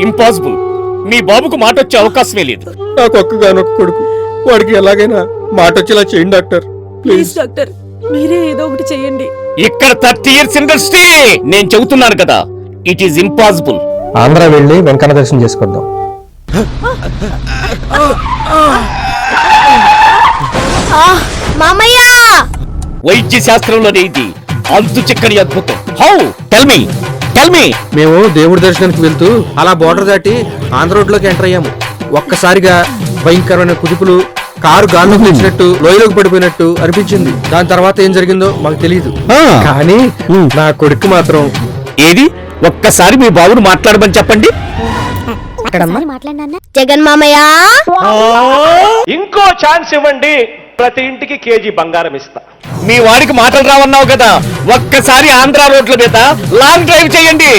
Impossible. మీ బాబుకు మాట వచ్చే అవకాశమే లేదు. నాకు ఒక్కగానొక్క కొడుకు, వాడికి ఎలాగైనా మాట వచ్చేలా చేయండి డాక్టర్. ప్లీజ్ డాక్టర్, మీరే ఏదో ఒకటి చెయ్యండి. ఇక్కడ 30 years ఇండస్ట్రీ. నేను చెబుతున్నాను కదా, ఇట్ ఈస్ ఇంపాసిబుల్. ఆంధ్ర వెళ్ళి వెంకన్న దర్శనం చేసుకొద్దాం. మామయ్య, వైద్య శాస్త్రంలోనే ఇది అంతు చిక్కని అద్భుతం. హౌ? Tell me. మేము దేవుడి దర్శనానికి వెళ్తూ అలా బోర్డర్ దాటి ఆంధ్ర రోడ్లోకి ఎంటర్ అయ్యాము. ఒక్కసారిగా భయంకరమైన కుదుపులు, కారు గాల్లోకి తెచ్చినట్టు, లోయలోకి పడిపోయినట్టు అనిపించింది. దాని తర్వాత ఏం జరిగిందో మాకు తెలియదు. కానీ నా కొడుకు మాత్రం ఏది? ఒక్కసారి మీ బాబును మాట్లాడమని చెప్పండి. జగన్ మామయ్య, ఇంకో ఛాన్స్ ఇవ్వండి, ప్రతి ఇంటికి కేజీ బంగారం ఇస్తా. మీ వాడికి మాటలు రావన్నావు కదా, ఒక్కసారి ఆంధ్ర రోడ్ల మీద లాంగ్ డ్రైవ్ చేయండి.